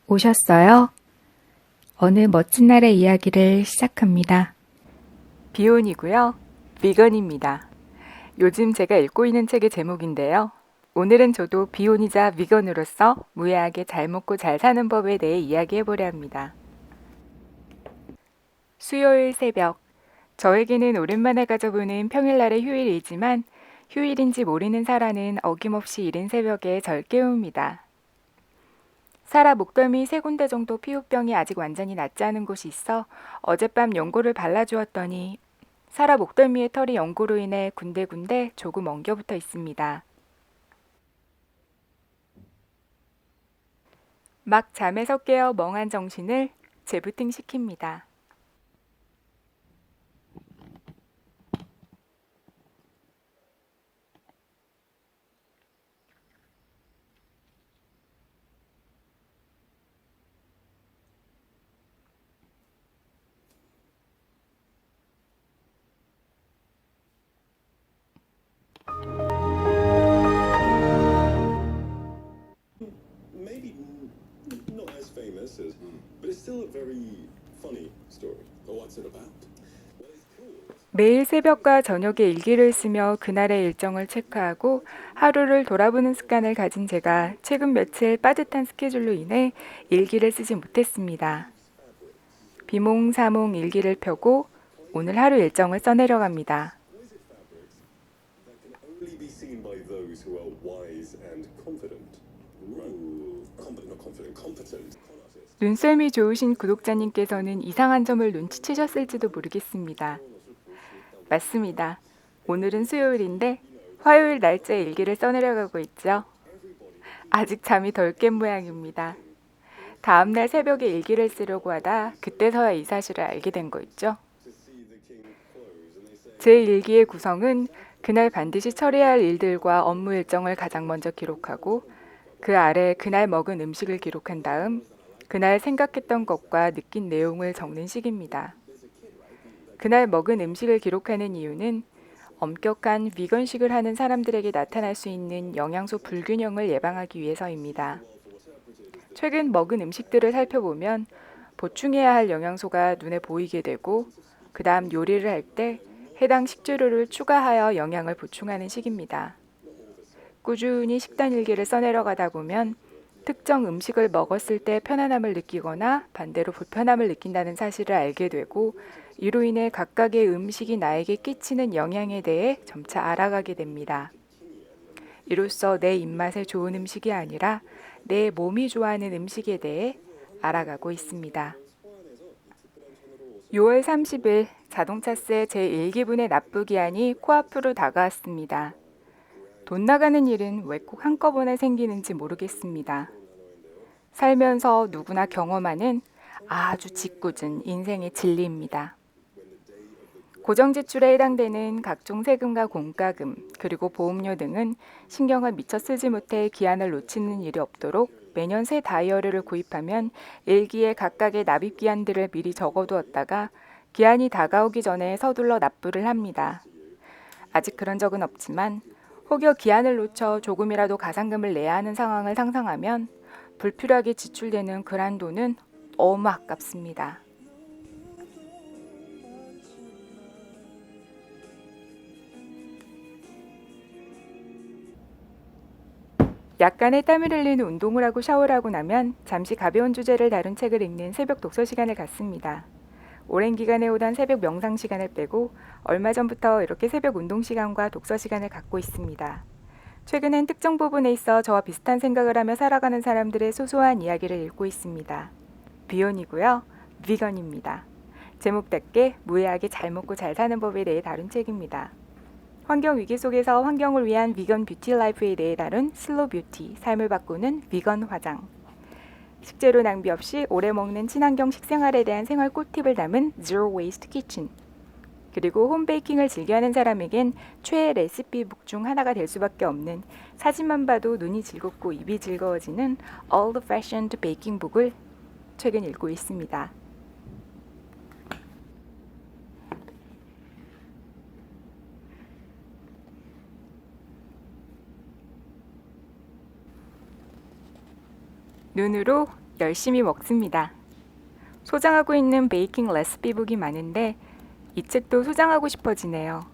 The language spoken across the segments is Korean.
오셨어요? 어느 멋진 날의 이야기를 시작합니다. 비혼이고요. 비건입니다. 요즘 제가 읽고 있는 책의 제목인데요. 오늘은 저도 비혼이자 비건으로서 무해하게 잘 먹고 잘 사는 법에 대해 이야기해보려 합니다. 수요일 새벽. 저에게는 오랜만에 가져보는 평일날의 휴일이지만 휴일인지 모르는 사라는 어김없이 이른 새벽에 절 깨웁니다. 사라 목덜미 3군데 정도 피부병이 아직 완전히 낫지 않은 곳이 있어 어젯밤 연고를 발라주었더니 사라 목덜미의 털이 연고로 인해 군데군데 조금 엉겨붙어 있습니다. 막 잠에서 깨어 멍한 정신을 재부팅시킵니다. Maybe not as famous as, but it's still a very funny story. What's it about? Well, it's cool. 매일 새벽과 저녁에 일기를 쓰며 그날의 일정을 체크하고 하루를 돌아보는 습관을 가진 제가 최근 며칠 빠듯한 스케줄로 인해 일기를 쓰지 못했습니다. 비몽사몽 일기를 펴고 오늘 하루 일정을 써내려갑니다. Exquisite fabrics that can only be seen by those who are wise and confident. Not confident, competent. Con artists. 눈썰미 좋으신 구독자님께서는 이상한 점을 눈치채셨을지도 모르겠습니다. 맞습니다. 오늘은 수요일인데 화요일 날짜 일기를 써내려가고 있죠. 아직 잠이 덜 깬 모양입니다. 다음날 새벽에 일기를 쓰려고 하다 그때서야 이 사실을 알게 된 거 있죠. To see the king close, and they say, 제 일기의 구성은 그날 반드시 처리해야 할 일들과 업무 일정을 가장 먼저 기록하고 그 아래 그날 먹은 음식을 기록한 다음 그날 생각했던 것과 느낀 내용을 적는 식입니다. 그날 먹은 음식을 기록하는 이유는 엄격한 비건식을 하는 사람들에게 나타날 수 있는 영양소 불균형을 예방하기 위해서입니다. 최근 먹은 음식들을 살펴보면 보충해야 할 영양소가 눈에 보이게 되고 그 다음 요리를 할 때 해당 식재료를 추가하여 영양을 보충하는 식입니다. 꾸준히 식단 일기를 써내려가다 보면 특정 음식을 먹었을 때 편안함을 느끼거나 반대로 불편함을 느낀다는 사실을 알게 되고 이로 인해 각각의 음식이 나에게 끼치는 영향에 대해 점차 알아가게 됩니다. 이로써 내 입맛에 좋은 음식이 아니라 내 몸이 좋아하는 음식에 대해 알아가고 있습니다. 6월 30일 자동차세 제1기분의 납부기한이 코앞으로 다가왔습니다. 돈 나가는 일은 왜 꼭 한꺼번에 생기는지 모르겠습니다. 살면서 누구나 경험하는 아주 짓궂은 인생의 진리입니다. 고정지출에 해당되는 각종 세금과 공과금, 그리고 보험료 등은 신경을 미처 쓰지 못해 기한을 놓치는 일이 없도록 매년 새 다이어리를 구입하면 일기에 각각의 납입기한들을 미리 적어두었다가 기한이 다가오기 전에 서둘러 납부를 합니다. 아직 그런 적은 없지만 혹여 기한을 놓쳐 조금이라도 가산금을 내야 하는 상황을 상상하면 불필요하게 지출되는 그 한도는 너무 아깝습니다. 약간의 땀을 흘리는 운동을 하고 샤워를 하고 나면 잠시 가벼운 주제를 다룬 책을 읽는 새벽 독서 시간을 갖습니다. 오랜 기간에 오던 새벽 명상 시간을 빼고 얼마 전부터 이렇게 새벽 운동 시간과 독서 시간을 갖고 있습니다. 최근엔 특정 부분에 있어 저와 비슷한 생각을 하며 살아가는 사람들의 소소한 이야기를 읽고 있습니다. 비혼이고요. 비건입니다. 제목답게 무해하게 잘 먹고 잘 사는 법에 대해 다룬 책입니다. 환경 위기 속에서 환경을 위한 비건 뷰티 라이프에 대해 다룬 슬로 뷰티, 삶을 바꾸는 비건 화장. 식재료 낭비 없이 오래 먹는 친환경 식생활에 대한 생활 꿀팁을 담은 Zero Waste Kitchen. 그리고 홈베이킹을 즐겨하는 사람에겐 최애 레시피북 중 하나가 될 수밖에 없는 사진만 봐도 눈이 즐겁고 입이 즐거워지는 Old Fashioned Baking 북을 최근 읽고 있습니다. 눈으로 열심히 먹습니다. 소장하고 있는 베이킹 레시피북이 많은데 이 책도 소장하고 싶어지네요.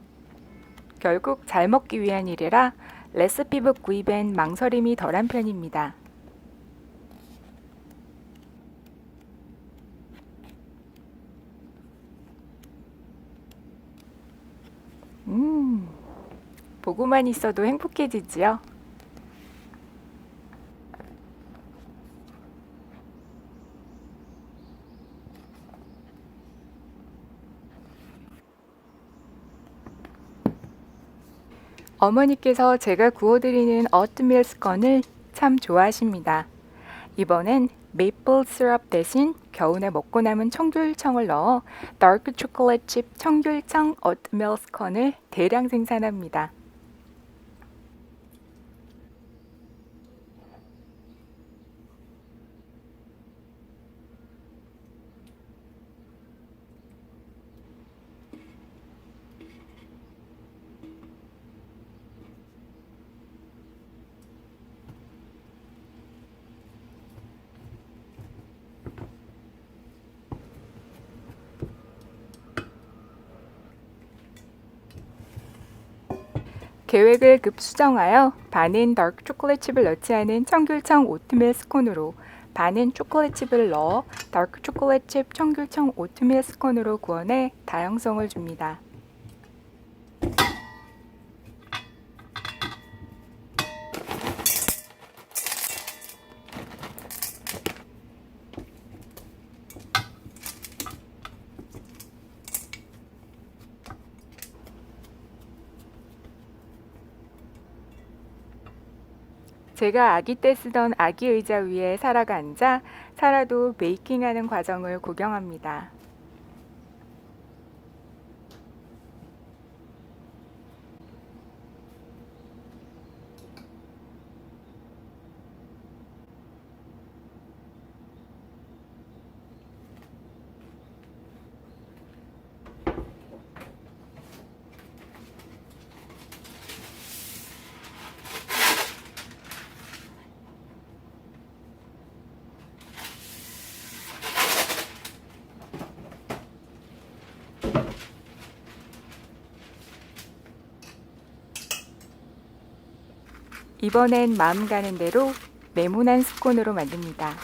결국 잘 먹기 위한 일이라 레시피북 구입엔 망설임이 덜한 편입니다. 보고만 있어도 행복해지지요? 어머니께서 제가 구워드리는 오트밀 스콘을 참 좋아하십니다. 이번엔 메이플 시럽 대신 겨우내 먹고 남은 청귤청을 넣어 다크 초콜릿 칩 청귤청 오트밀 스콘을 대량 생산합니다. 계획을 급 수정하여 반은 다크 초콜릿 칩을 넣지 않은 청귤청 오트밀 스콘으로 반은 초콜릿 칩을 넣어 다크 초콜릿 칩 청귤청 오트밀 스콘으로 구워내 다양성을 줍니다. 제가 아기 때 쓰던 아기 의자 위에 사라가 앉아 사라도 베이킹하는 과정을 구경합니다. 이번엔 마음 가는 대로 네모난 스콘으로 만듭니다.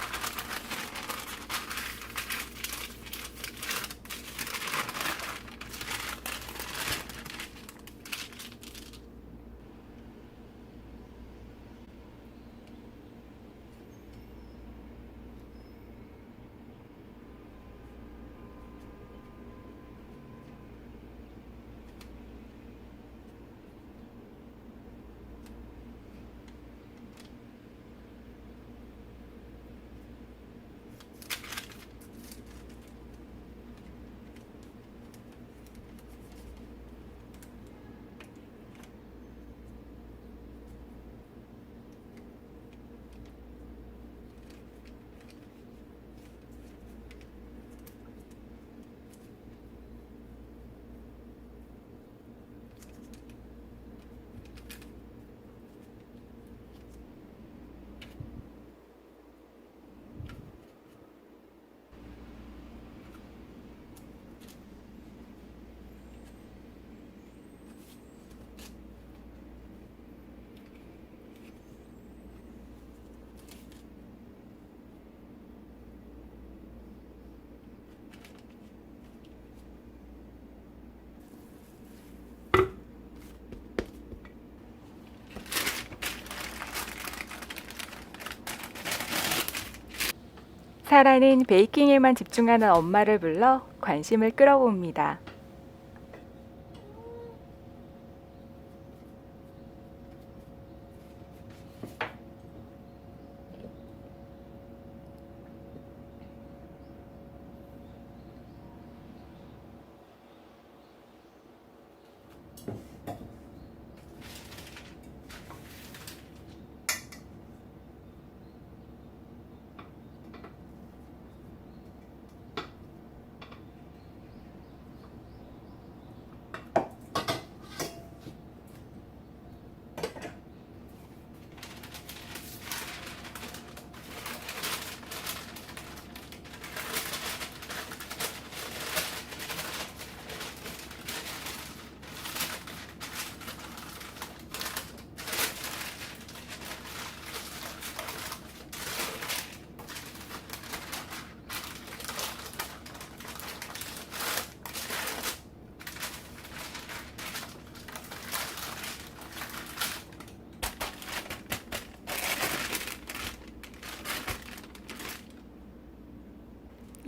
사라는 베이킹에만 집중하는 엄마를 불러 관심을 끌어봅니다.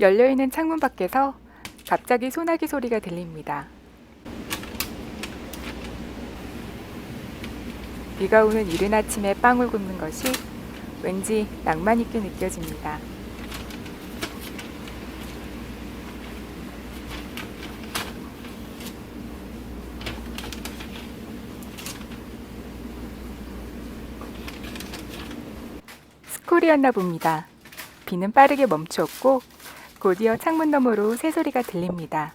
열려있는 창문 밖에서 갑자기 소나기 소리가 들립니다. 비가 오는 이른 아침에 빵을 굽는 것이 왠지 낭만 있게 느껴집니다. 스콜이었나 봅니다. 비는 빠르게 멈추었고 곧이어 창문 너머로 새소리가 들립니다.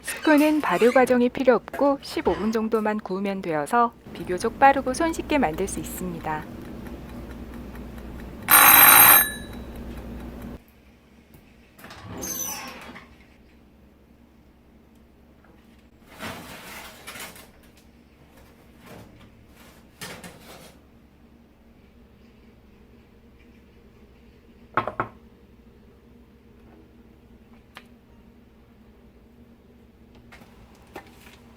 스콘은 발효 과정이 필요 없고 15분 정도만 구우면 되어서 비교적 빠르고 손쉽게 만들 수 있습니다.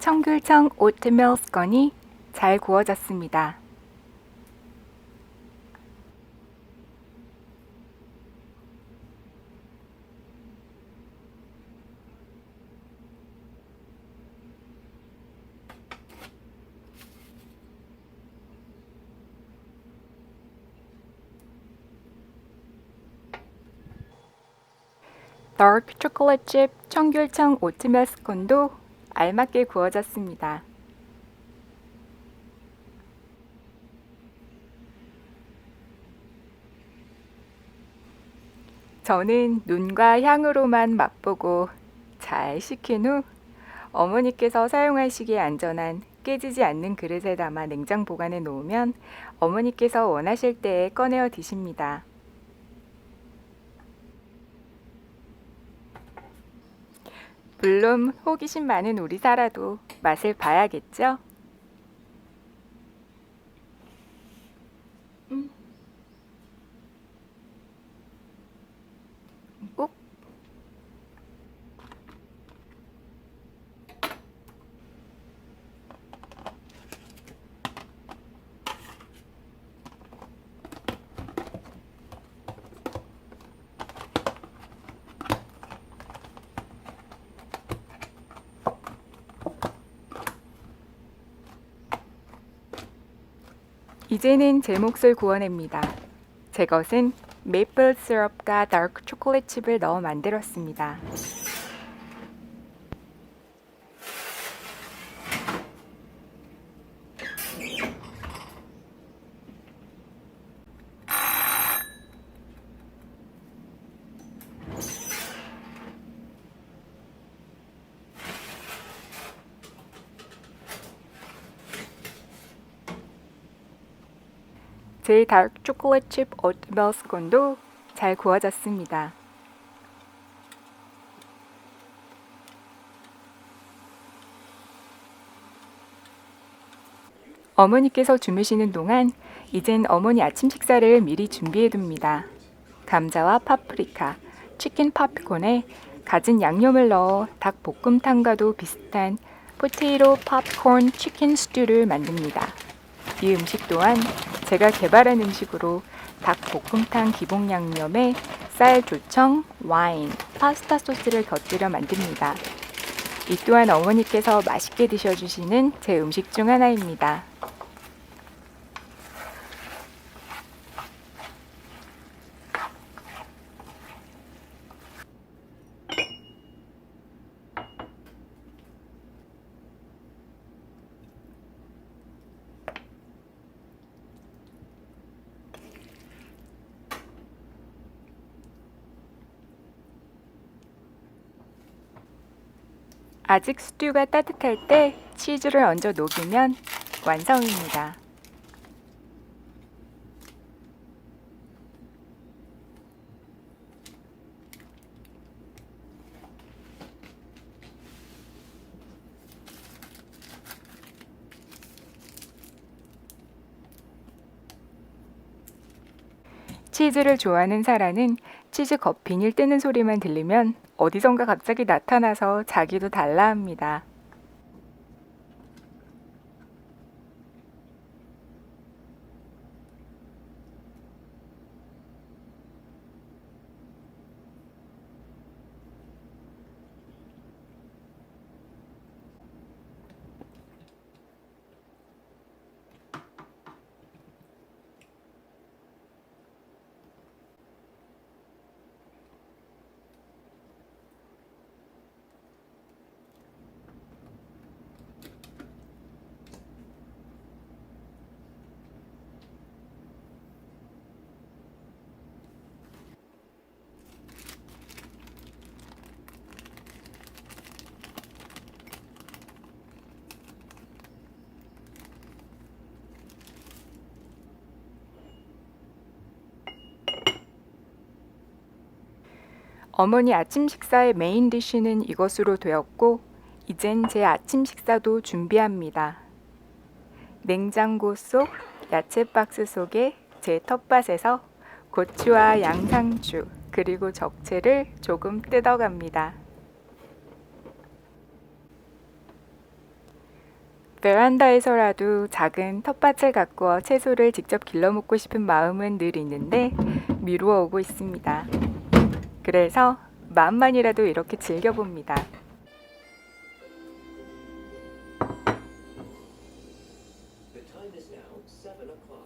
청귤청 오트밀 스콘이 잘 구워졌습니다. 다크 초콜릿 칩 청귤청 오트밀 스콘도 알맞게 구워졌습니다. 저는 눈과 향으로만 맛보고 잘 식힌 후 어머니께서 사용하시기에 안전한 깨지지 않는 그릇에 담아 냉장 보관해 놓으면 어머니께서 원하실 때에 꺼내어 드십니다. 물론 호기심 많은 우리 사라도 맛을 봐야겠죠? 꼭 이제는 제 몫을 구워냅니다. 제 것은 메이플 시럽과 다크 초콜릿 칩을 넣어 만들었습니다. 제 다크 초콜릿 칩 오트밀 스콘도 잘 구워졌습니다. 어머니께서 주무시는 동안 이젠 어머니 아침 식사를 미리 준비해 둡니다. 감자와 파프리카, 치킨 팝콘에 갖은 양념을 넣어 닭볶음탕과도 비슷한 포테이토 팝콘 치킨 스튜를 만듭니다. 이 음식 또한 제가 개발한 음식으로 닭볶음탕 기본 양념에 쌀, 조청, 와인, 파스타 소스를 곁들여 만듭니다. 이 또한 어머니께서 맛있게 드셔주시는 제 음식 중 하나입니다. 아직 스튜가 따뜻할 때 치즈를 얹어 녹이면 완성입니다. 치즈를 좋아하는 사라는 치즈 겉 비닐 뜨는 소리만 들리면 어디선가 갑자기 나타나서 자기도 달라 합니다. 어머니 아침 식사의 메인 디쉬는 이것으로 되었고 이젠 제 아침 식사도 준비합니다. 냉장고 속 야채 박스 속에 제 텃밭에서 고추와 양상추 그리고 적채를 조금 뜯어갑니다. 베란다에서라도 작은 텃밭을 가꾸어 채소를 직접 길러 먹고 싶은 마음은 늘 있는데 미루어 오고 있습니다. 그래서 마음만이라도 이렇게 즐겨봅니다. The time is now 7 o'clock.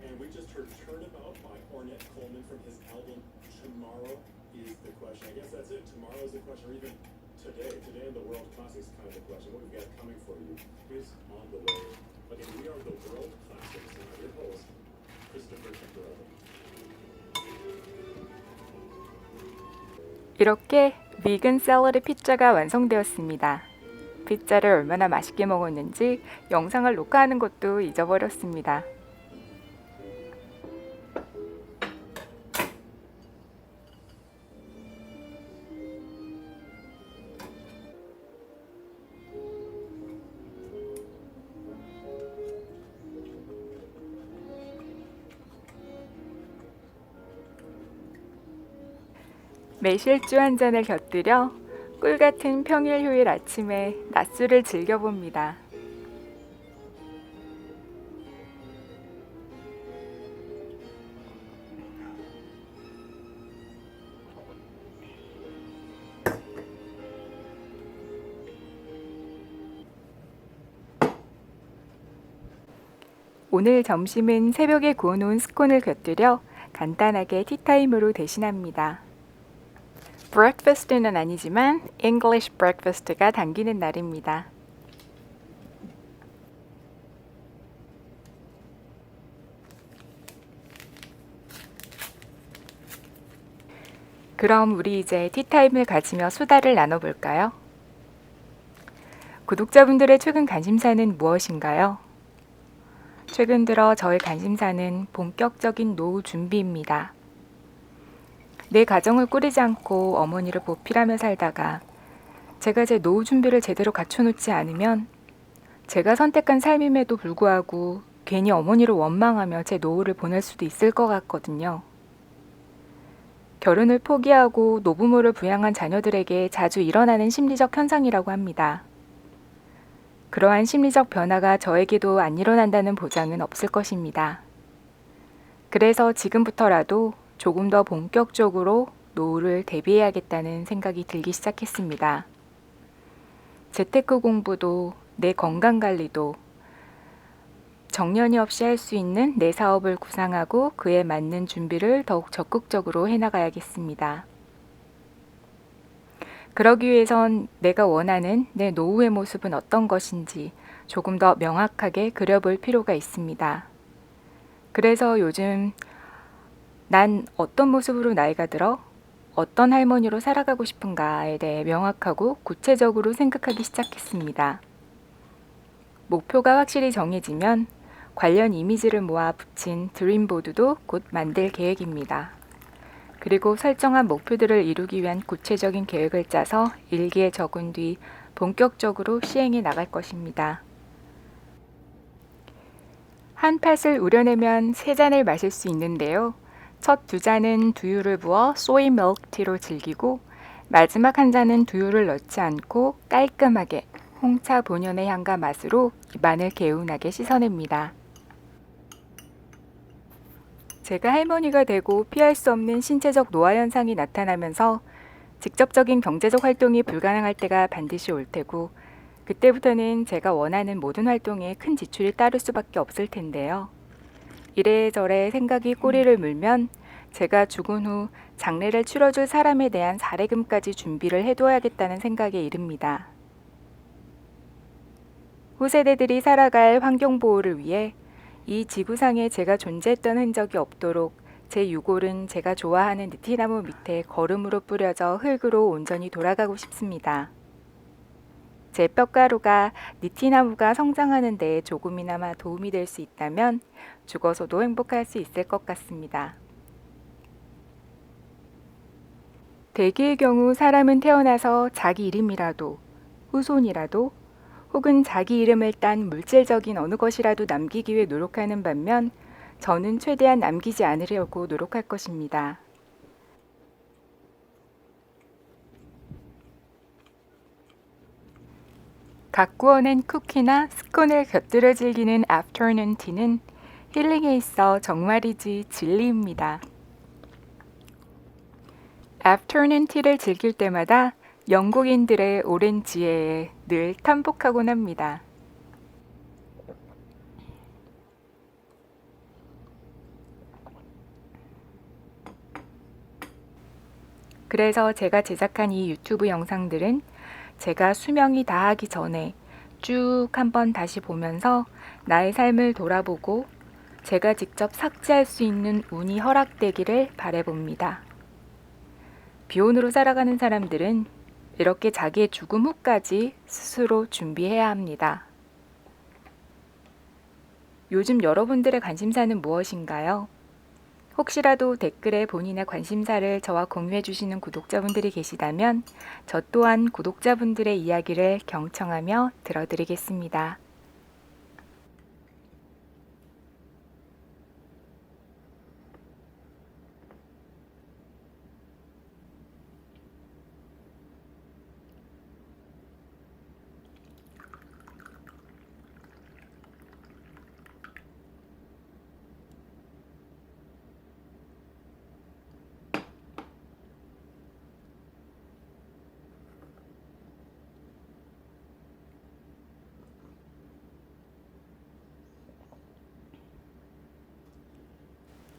And we just heard Turnabout by Ornette Coleman from his album Tomorrow is the Question. I guess that's it. Tomorrow is the question, or even today. Today in the World Classics kind of the question. What we've got coming for you is on the way. Again, we are the World Classics, and I'm your host, Christopher Temporello. 이렇게 비건 샐러드 피자가 완성되었습니다. 피자를 얼마나 맛있게 먹었는지 영상을 녹화하는 것도 잊어버렸습니다. 매실주 한 잔을 곁들여 꿀같은 평일 휴일 아침에 낮술을 즐겨봅니다. 오늘 점심은 새벽에 구워놓은 스콘을 곁들여 간단하게 티타임으로 대신합니다. 브렉퍼스트는 아니지만 English breakfast가 당기는 날입니다. 그럼 우리 이제 티타임을 가지며 수다를 나눠볼까요? 구독자분들의 최근 관심사는 무엇인가요? 최근 들어 저의 관심사는 본격적인 노후 준비입니다. 내 가정을 꾸리지 않고 어머니를 보필하며 살다가 제가 제 노후 준비를 제대로 갖춰놓지 않으면 제가 선택한 삶임에도 불구하고 괜히 어머니를 원망하며 제 노후를 보낼 수도 있을 것 같거든요. 결혼을 포기하고 노부모를 부양한 자녀들에게 자주 일어나는 심리적 현상이라고 합니다. 그러한 심리적 변화가 저에게도 안 일어난다는 보장은 없을 것입니다. 그래서 지금부터라도 조금 더 본격적으로 노후를 대비해야겠다는 생각이 들기 시작했습니다. 재테크 공부도 내 건강관리도 정년이 없이 할 수 있는 내 사업을 구상하고 그에 맞는 준비를 더욱 적극적으로 해나가야겠습니다. 그러기 위해선 내가 원하는 내 노후의 모습은 어떤 것인지 조금 더 명확하게 그려볼 필요가 있습니다. 그래서 요즘 난 어떤 모습으로 나이가 들어 어떤 할머니로 살아가고 싶은가에 대해 명확하고 구체적으로 생각하기 시작했습니다. 목표가 확실히 정해지면 관련 이미지를 모아 붙인 드림보드도 곧 만들 계획입니다. 그리고 설정한 목표들을 이루기 위한 구체적인 계획을 짜서 일기에 적은 뒤 본격적으로 시행해 나갈 것입니다. 한 팥을 우려내면 3잔을 마실 수 있는데요. 첫 2잔은 두유를 부어 소이 밀크티로 즐기고 마지막 한 잔은 두유를 넣지 않고 깔끔하게 홍차 본연의 향과 맛으로 입안을 개운하게 씻어냅니다. 제가 할머니가 되고 피할 수 없는 신체적 노화 현상이 나타나면서 직접적인 경제적 활동이 불가능할 때가 반드시 올 테고 그때부터는 제가 원하는 모든 활동에 큰 지출이 따를 수밖에 없을 텐데요. 이래저래 생각이 꼬리를 물면 제가 죽은 후 장례를 치러줄 사람에 대한 사례금까지 준비를 해둬야겠다는 생각에 이릅니다. 후세대들이 살아갈 환경보호를 위해 이 지구상에 제가 존재했던 흔적이 없도록 제 유골은 제가 좋아하는 느티나무 밑에 거름으로 뿌려져 흙으로 온전히 돌아가고 싶습니다. 제 뼈가루가 느티나무가 성장하는 데 조금이나마 도움이 될 수 있다면 죽어서도 행복할 수 있을 것 같습니다. 대개의 경우 사람은 태어나서 자기 이름이라도, 후손이라도, 혹은 자기 이름을 딴 물질적인 어느 것이라도 남기기 위해 노력하는 반면 저는 최대한 남기지 않으려고 노력할 것입니다. 각 구워낸 쿠키나 스콘을 곁들여 즐기는 애프터눈 티는 힐링에 있어 정말이지 진리입니다. 애프터눈 티를 즐길 때마다 영국인들의 오랜 지혜에 늘 탐복하곤 합니다. 그래서 제가 제작한 이 유튜브 영상들은 제가 수명이 다하기 전에 쭉 한번 다시 보면서 나의 삶을 돌아보고 제가 직접 삭제할 수 있는 운이 허락되기를 바라봅니다. 비혼으로 살아가는 사람들은 이렇게 자기의 죽음 후까지 스스로 준비해야 합니다. 요즘 여러분들의 관심사는 무엇인가요? 혹시라도 댓글에 본인의 관심사를 저와 공유해 주시는 구독자분들이 계시다면 저 또한 구독자분들의 이야기를 경청하며 들어드리겠습니다.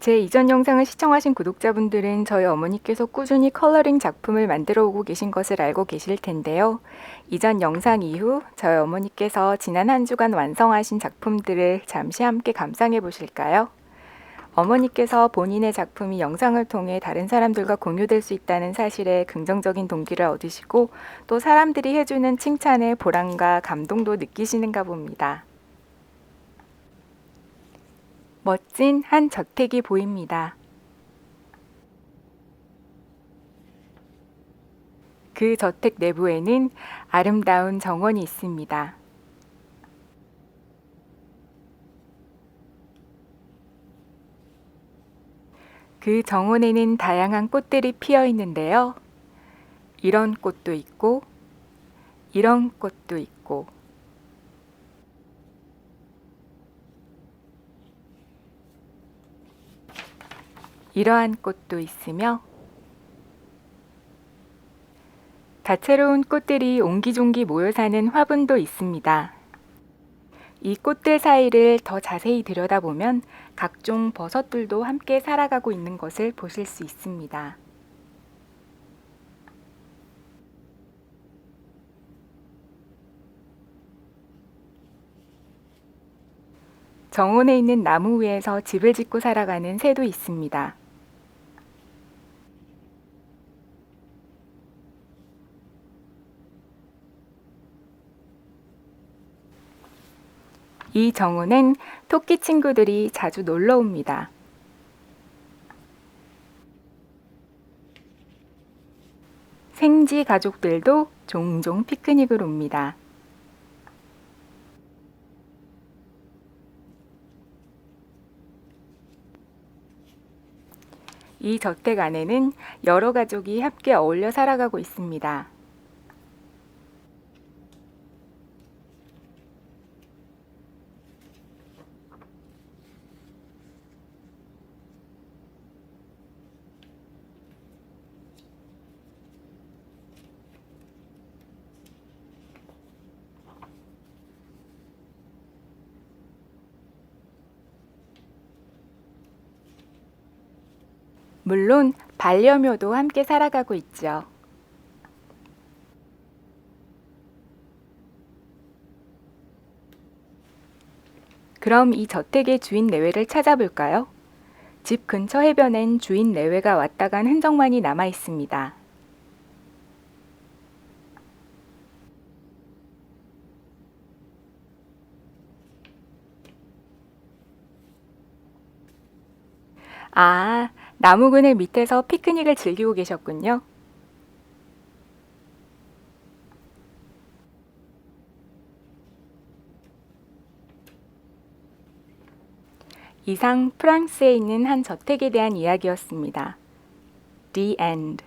제 이전 영상을 시청하신 구독자분들은 저희 어머니께서 꾸준히 컬러링 작품을 만들어 오고 계신 것을 알고 계실 텐데요. 이전 영상 이후 저희 어머니께서 지난 한 주간 완성하신 작품들을 잠시 함께 감상해 보실까요? 어머니께서 본인의 작품이 영상을 통해 다른 사람들과 공유될 수 있다는 사실에 긍정적인 동기를 얻으시고 또 사람들이 해주는 칭찬에 보람과 감동도 느끼시는가 봅니다. 멋진 한 저택이 보입니다. 그 저택 내부에는 아름다운 정원이 있습니다. 그 정원에는 다양한 꽃들이 피어 있는데요. 이런 꽃도 있고, 이런 꽃도 있고, 이러한 꽃도 있으며, 다채로운 꽃들이 옹기종기 모여 사는 화분도 있습니다. 이 꽃들 사이를 더 자세히 들여다보면 각종 버섯들도 함께 살아가고 있는 것을 보실 수 있습니다. 정원에 있는 나무 위에서 집을 짓고 살아가는 새도 있습니다. 이 정원엔 토끼 친구들이 자주 놀러 옵니다. 생쥐 가족들도 종종 피크닉을 옵니다. 이 저택 안에는 여러 가족이 함께 어울려 살아가고 있습니다. 물론 반려묘도 함께 살아가고 있죠. 그럼 이 저택의 주인 내외를 찾아볼까요? 집 근처 해변엔 주인 내외가 왔다 간 흔적만이 남아 있습니다. 아, 나무 그늘 밑에서 피크닉을 즐기고 계셨군요. 이상 프랑스에 있는 한 저택에 대한 이야기였습니다. The end.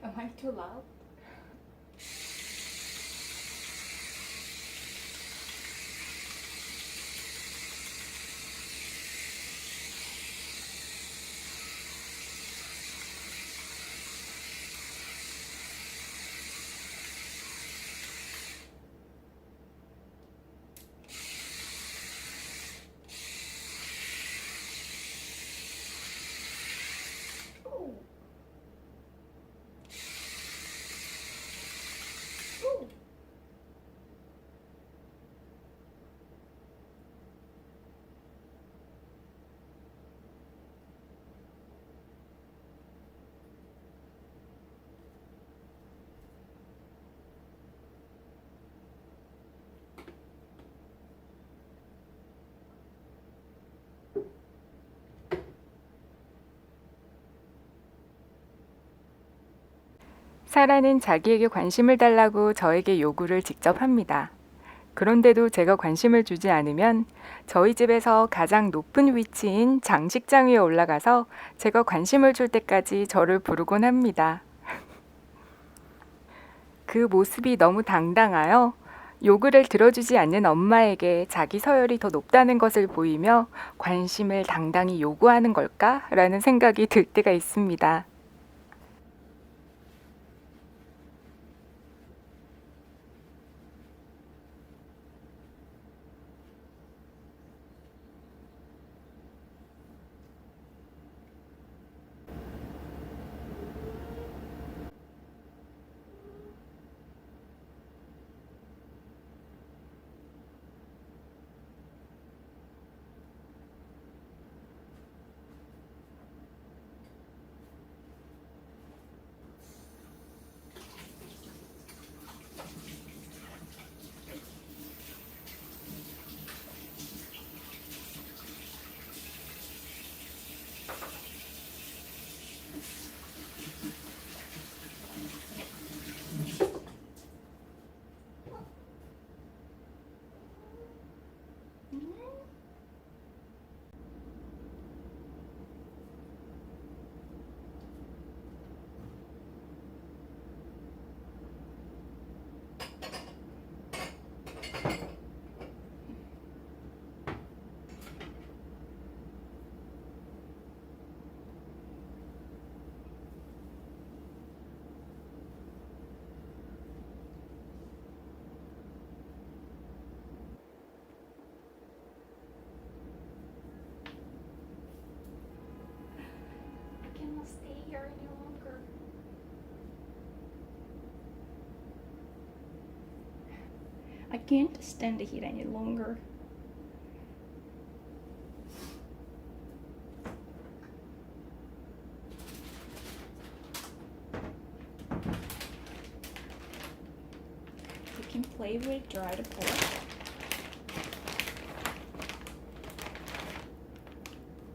Am I too loud? 사라는 자기에게 관심을 달라고 저에게 요구를 직접 합니다. 그런데도 제가 관심을 주지 않으면 저희 집에서 가장 높은 위치인 장식장 위에 올라가서 제가 관심을 줄 때까지 저를 부르곤 합니다. 그 모습이 너무 당당하여 요구를 들어주지 않는 엄마에게 자기 서열이 더 높다는 것을 보이며 관심을 당당히 요구하는 걸까라는 생각이 들 때가 있습니다. I cannot stay here any longer. I can't stand the heat any longer. You can play with dried pork.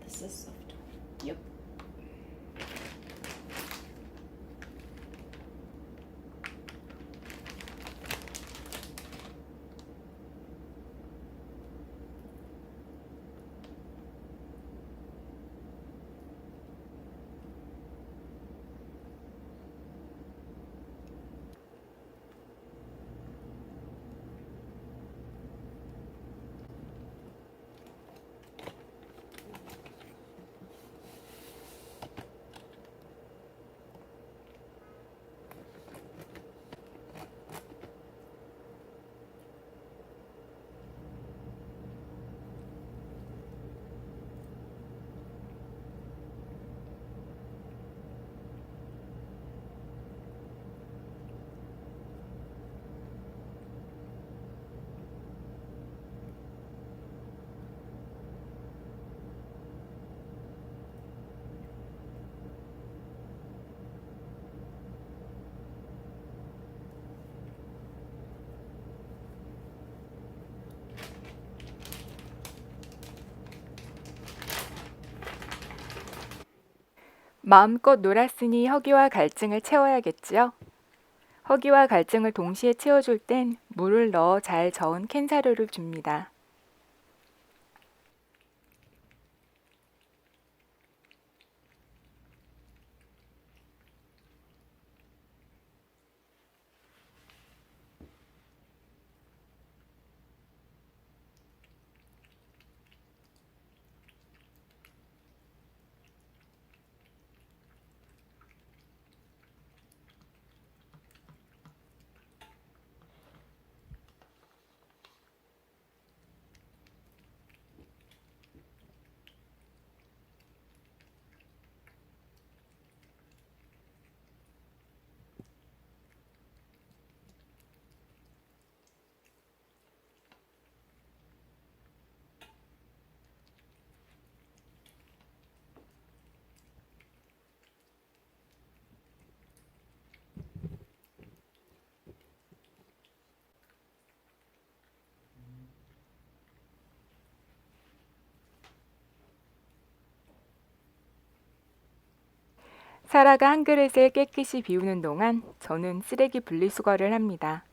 This is soft. Yep. 마음껏 놀았으니 허기와 갈증을 채워야겠지요. 허기와 갈증을 동시에 채워줄 땐 물을 넣어 잘 저은 캔 사료를 줍니다. 사라가 한 그릇을 깨끗이 비우는 동안 저는 쓰레기 분리수거를 합니다.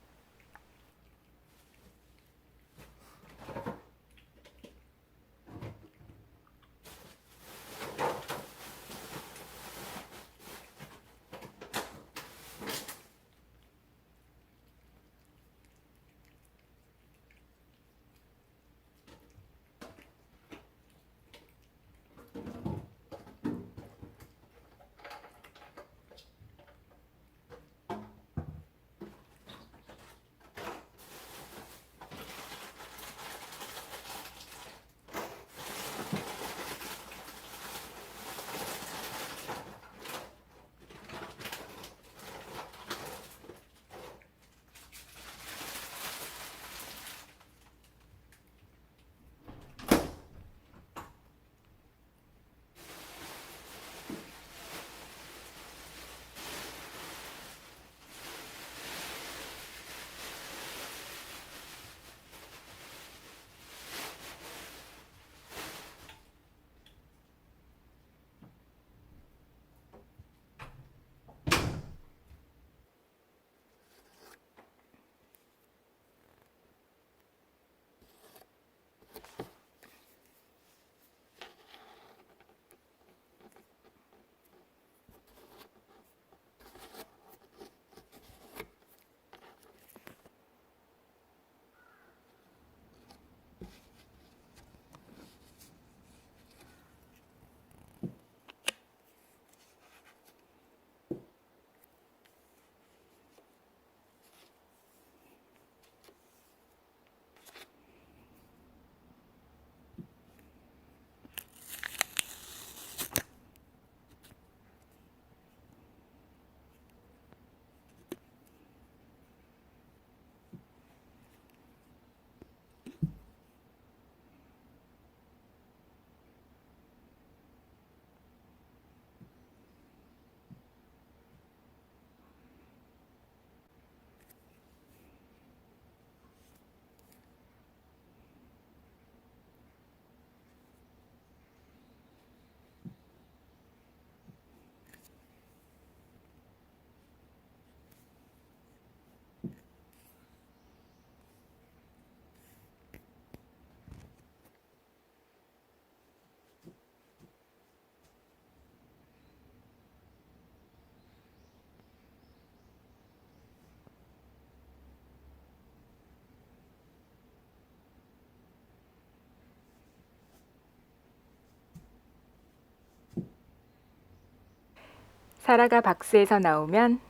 사라가 박스에서 나오면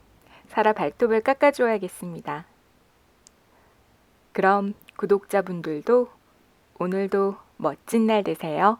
사라 발톱을 깎아줘야겠습니다. 그럼 구독자분들도 오늘도 멋진 날 되세요.